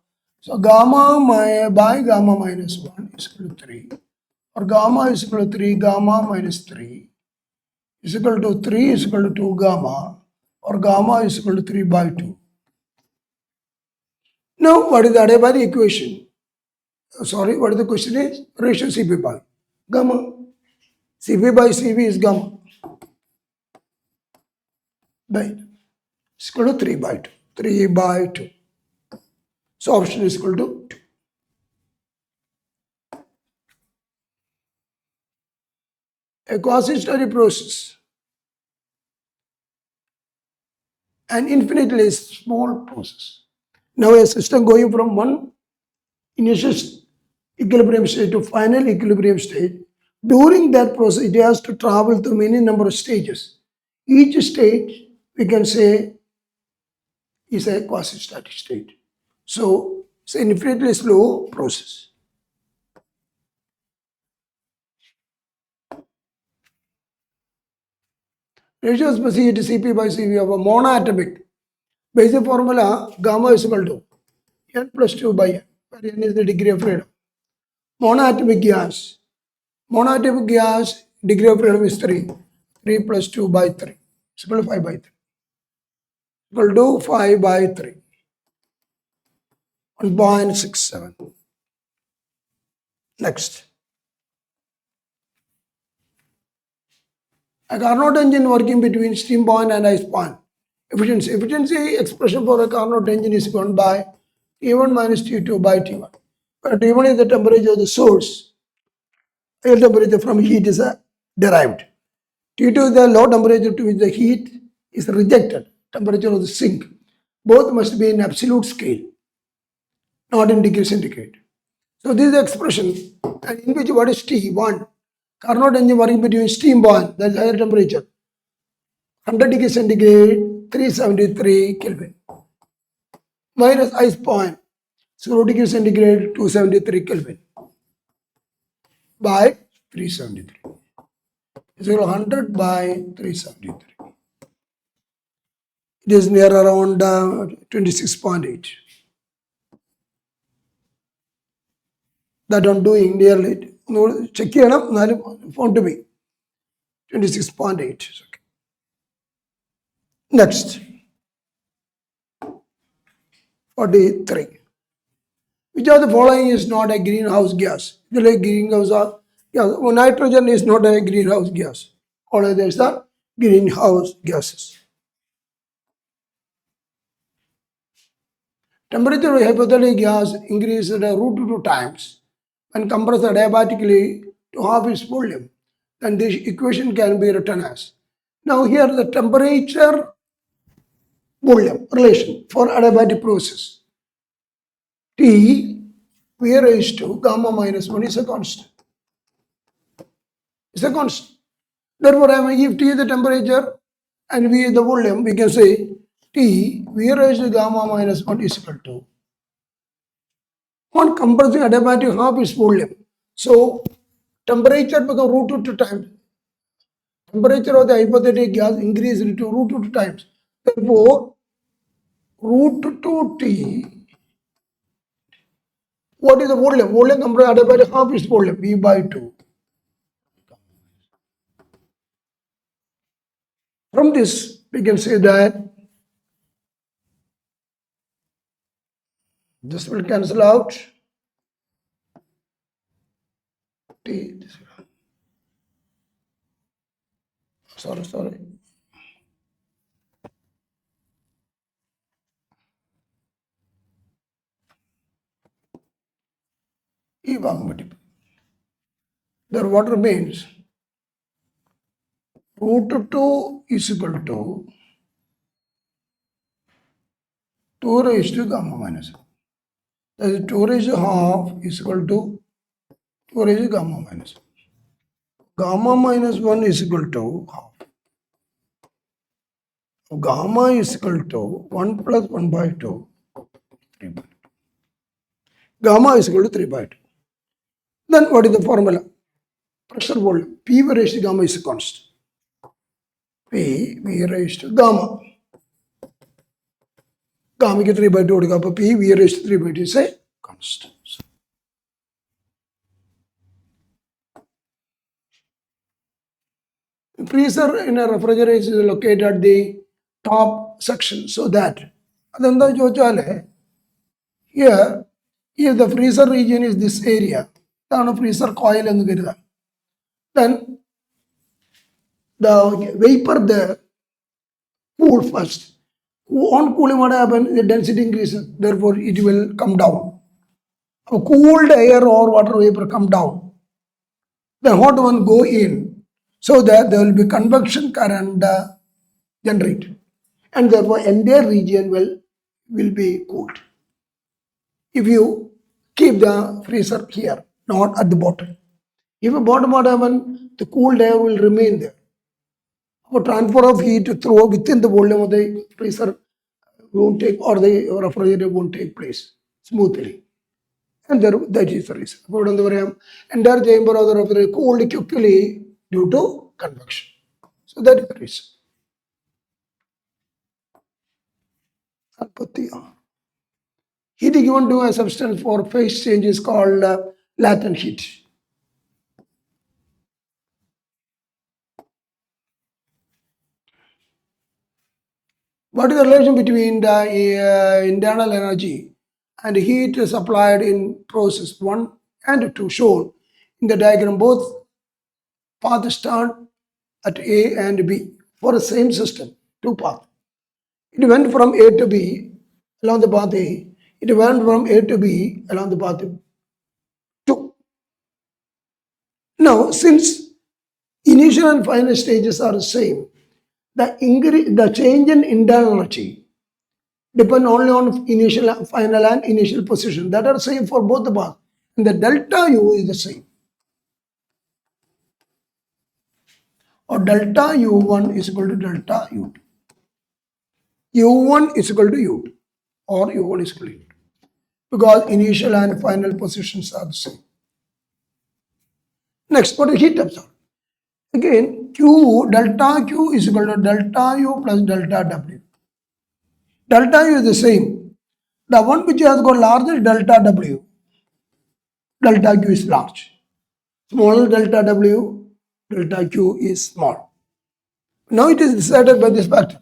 So gamma by gamma minus 1 is equal to 3, or gamma is equal to 3, gamma minus 3 is equal to 3 is equal to 2 gamma, or gamma is equal to 3 by 2. Now what is the adiabatic equation? Sorry, what is the question is? Ratio Cp by gamma. Cp by Cv is gamma. By is equal to 3 by 2. 3 by 2. So option is equal to 2. A quasi-steady process, an infinitely small process. Now a system going from one initial equilibrium state to final equilibrium state. During that process, it has to travel through many number of stages. Each stage, we can say, is a quasi-static state. So it's an infinitely slow process. Ratio of specificity Cp by Cv of a monoatomic. Basic formula gamma is equal to n plus 2 by n, where n is the degree of freedom. Monoatomic gas. Monoatomic gas degree of freedom is 3. 3 plus 2 by 3 is equal to 5 by 3. Equal to 5 by 3. 1.67. Next. A Carnot engine working between steam point and ice point. Efficiency. Efficiency expression for a Carnot engine is given by T1 minus T2 by T1. Where T1 is the temperature of the source. Air temperature from heat is derived. T2 is the low temperature to which the heat is rejected. Temperature of the sink. Both must be in absolute scale, not in degree centigrade. So this is the expression, and in which what is T1? Carnot engine working between steam point, that is higher temperature, 100 degree centigrade, 373 Kelvin, minus ice point, 0 degree centigrade, 273 Kelvin, by 373. It's 100 by 373. It is near around 26.8. That I'm doing nearly. No, check here now. Found to be 26.8. Okay. Next, 43. Which of the following is not a greenhouse gas? The greenhouse gas. Nitrogen is not a greenhouse gas. All others are greenhouse gases. Temperature of hypothetical gas increases root 2 times and compressed adiabatically to half its volume. Then this equation can be written as. Now here the temperature volume relation for adiabatic process. T V raised to gamma minus 1 is a constant. It's a constant. Therefore, if T is the temperature and V is the volume, we can say T V raised to gamma minus 1 is equal to 1 compressing adiabatic half its volume. So temperature becomes root 2 times. Temperature of the hypothetical gas increased to root 2 times. Therefore, root 2T. What is the volume? Volume compressed adiabatic half its volume, V by 2. From this, we can say that this will cancel out. T. Sorry. E multiple. There what remains? Root 2 is equal to 2 raised to gamma minus 1. That is 2 raised to half is equal to 2 raised to gamma minus 1. Gamma minus 1 is equal to half. gamma is equal to 1 plus 1 by 2, 3 by 2. Gamma is equal to 3 by 2. Then what is the formula? Pressure volume. P raised to gamma is a constant. P V raised to gamma. Gamma is 3 by 2. P V raised to 3 by 2 is a constant. Freezer in a refrigerator is located at the top section, so that here, if the freezer region is this area, then freezer coil then the vapor there cool first. On cooling, what happens? The density increases, therefore it will come down. A cooled air or water vapor come down. The hot one go in, so that there will be convection current generated, and therefore entire region will be cooled. If you keep the freezer here, not at the bottom. If a bottom what happens, the cooled air will remain there. For transfer of heat through within the volume of the freezer won't take, or the refrigerator won't take place smoothly. And that is the reason. Entire chamber of the refrigerator cooled quickly due to convection. So that is the reason. Heat given to a substance for phase change is called latent heat. What is the relation between the internal energy and heat supplied in process 1 and 2 shown in the diagram? Both paths start at A and B for the same system, 2 paths. It went from A to B along the path A. It went from A to B along the path 2. Now, since initial and final stages are the same, the change in internal energy depend only on initial, final and initial position that are same for both the paths, and the delta U is the same. Or delta U1 is equal to delta U2. U1 is equal to U2, or U1 is equal to U2, because initial and final positions are the same. Next, what is heat absorbed? Again, delta Q is equal to delta U plus delta W. Delta U is the same. The one which has got larger delta W, delta Q is large. Smaller delta W, delta Q is small. Now it is decided by this factor.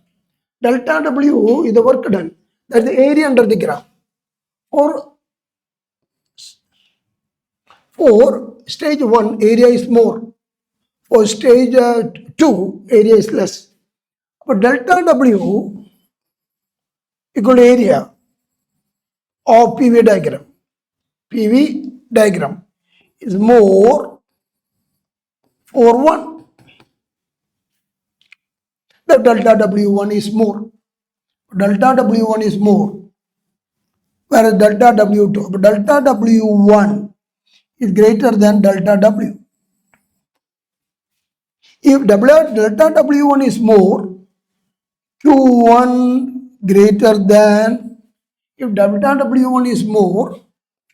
Delta W is the work done. That is the area under the graph. For stage 1, area is more. For stage 2, area is less. But delta W equal to area of PV diagram. PV diagram is more for 1. The delta W1 is more. Delta W1 is more, whereas delta W2, but delta W1 is greater than delta W. If delta W1 is more, Q1 greater than, if delta W1 is more,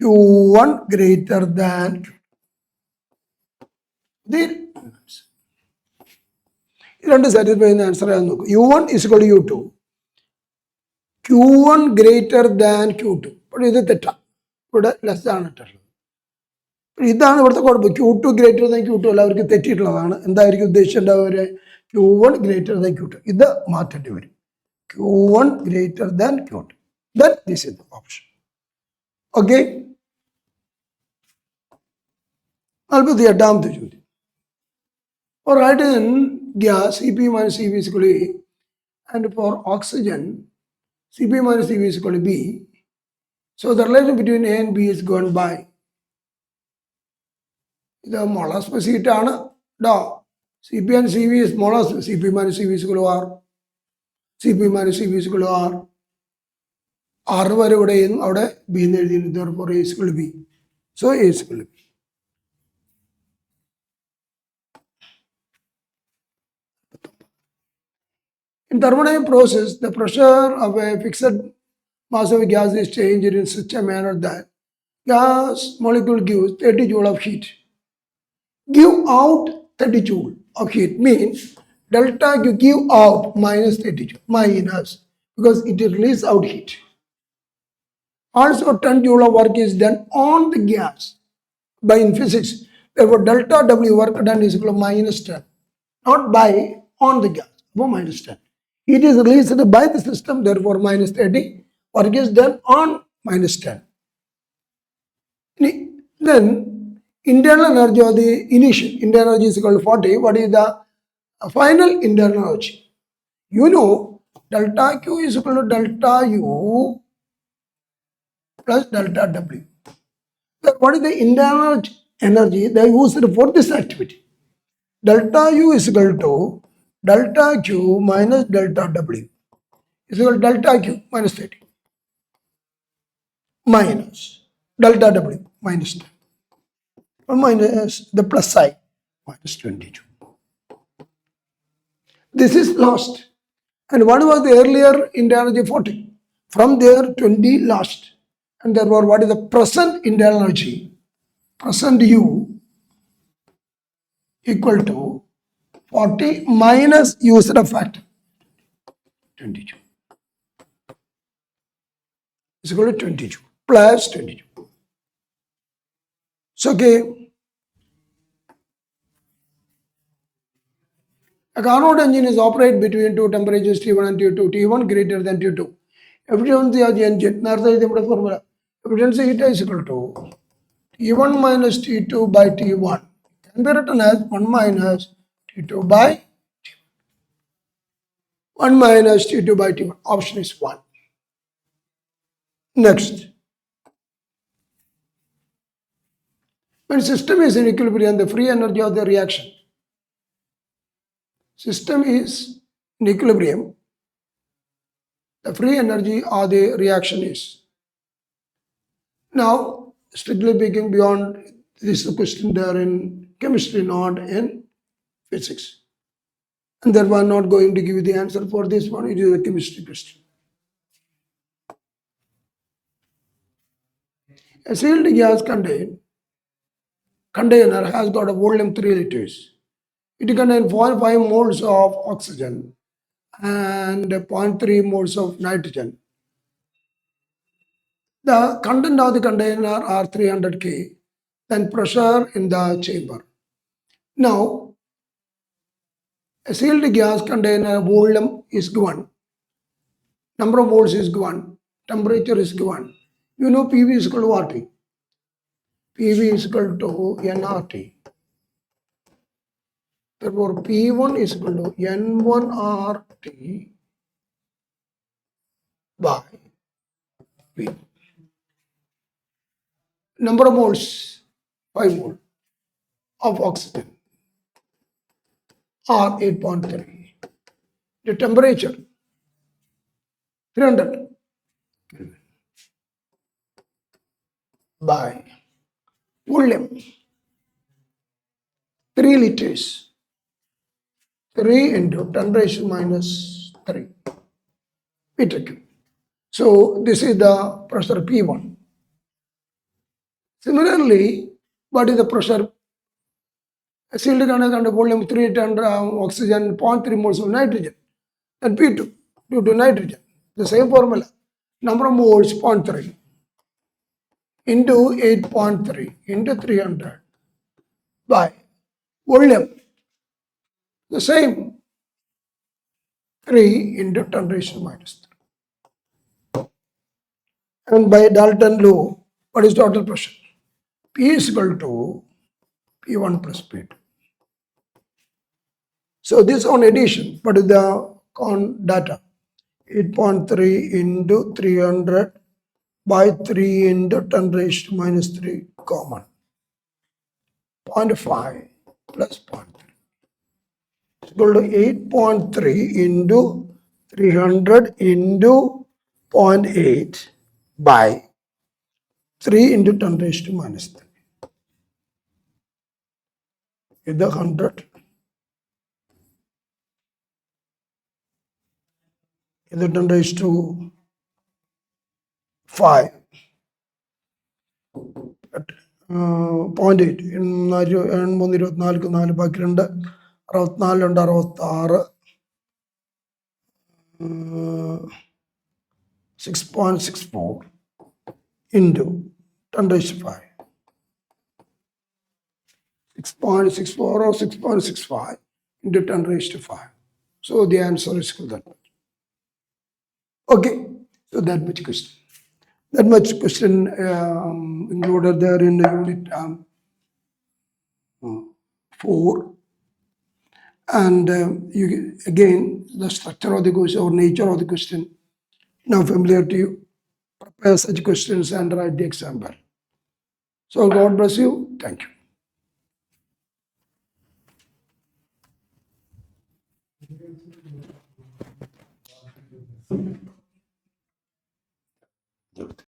Q1 greater than Q2. You want to satisfy the answer. U1 is equal to U2. Q1 greater than Q2. But is it theta? But less than it. ഇതാണ് ഇവിടുത്തെ കുഴപ്പം. Q2 greater than Q2 എല്ലാവർക്കും തെറ്റിയിട്ടുള്ളതാണ്. എന്തായിരിക്കും ഉദ്ദേശിക്കേണ്ടവർ? Q1 greater than Q2. ഇത് മാറ്റേണ്ടി വരും. Q1 greater than Q2. Then this is the option. Okay. 48ാമത്തെ ചോദ്യം. For hydrogen gas, Cp minus Cv is equal to A, and for oxygen, Cp minus Cv is equal to B. So the relation between A and B is given by the molar specific Cp and Cv is molar. Cp minus Cv is equal to R. Cp minus Cv is equal to R. R വരെ ഇവിടെ അവിടെ B എന്ന് എഴുതിയിരുന്നു. Therefore A is equal to B. So A is equal to B. In thermodynamic process, the pressure of a fixed mass of a gas is changed in such a manner that gas molecule gives 30 joule of heat. Give out 30 joule of heat means delta you give out minus 30 joule, minus, because it releases out heat. Also 10 joule of work is done on the gas by in physics. Therefore, delta W work done is equal to minus 10, not by on the gas, minus 10. It is released by the system, therefore minus 30. Work is done on minus 10. Then internal energy or the initial internal energy is equal to 40. What is the final internal energy? You know delta Q is equal to delta U plus delta W. Then what is the internal energy they used for this activity? Delta U is equal to delta Q minus delta W is equal to delta Q minus 30 minus delta W minus 10 or minus the plus side minus 22. This is lost. And what was the earlier internal energy? 40. From there 20 lost. And therefore what is the present internal energy? Present U equal to 40 minus used factor 22. Is equal to 22 plus 22. So okay, a Carnot engine is operated between two temperatures T1 and T2, T1 greater than T2. Efficiency of the engine, formula. Efficiency heat is equal to T1 minus T2 by T1. Can be written as 1 minus T2 by 1 minus T2 by T1. Option is 1. Next. When system is in equilibrium, the free energy of the reaction. System is in equilibrium, the free energy of the reaction is. Now, strictly speaking, beyond this question there in chemistry, not in physics. And therefore, I'm not going to give you the answer for this one. It is a chemistry question. A sealed gas container has got a volume 3 liters. It contains 0.5 moles of oxygen and 0.3 moles of nitrogen. The content of the container are 300 K, then pressure in the chamber. Now, a sealed gas container volume is given, number of moles is given, temperature is given. You know PV is equal to RT. PV is equal to nRT. Therefore, P1 is equal to N1RT by P. Number of moles, 5 mole of oxygen or 8.3. The temperature, 300 by volume, 3 liters. 3 into 10 raised to minus 3 meter cube. So this is the pressure P1. Similarly, what is the pressure? A sealed container under volume 3 ton oxygen, 0.3 moles of nitrogen, and P2 due to nitrogen. The same formula. Number of moles 0.3 into 8.3 into 300 by volume. The same 3 into 10 raised to minus 3. And by Dalton law, what is total pressure? P is equal to P1 plus P2. So this on addition, what is the data? 8.3 into 300 by 3 into 10 raised to minus 3 common. 0.5 plus 0.3. It's equal to 8.3 into 300 into 0.8 by 3 into 10 raised to minus 3. Is the 100. ഇത് 10⁵. 0.8 3 24 4 ബാക്കി 2 64 66 6.64 into 10⁵. 6.64 or 6.65 into 10⁵. So the answer is that much. Okay, so that much question. That much question included there in the unit 4. And you again, the structure of the question or nature of the question now familiar to you. Prepare such questions and write the example. So God bless you. Thank you.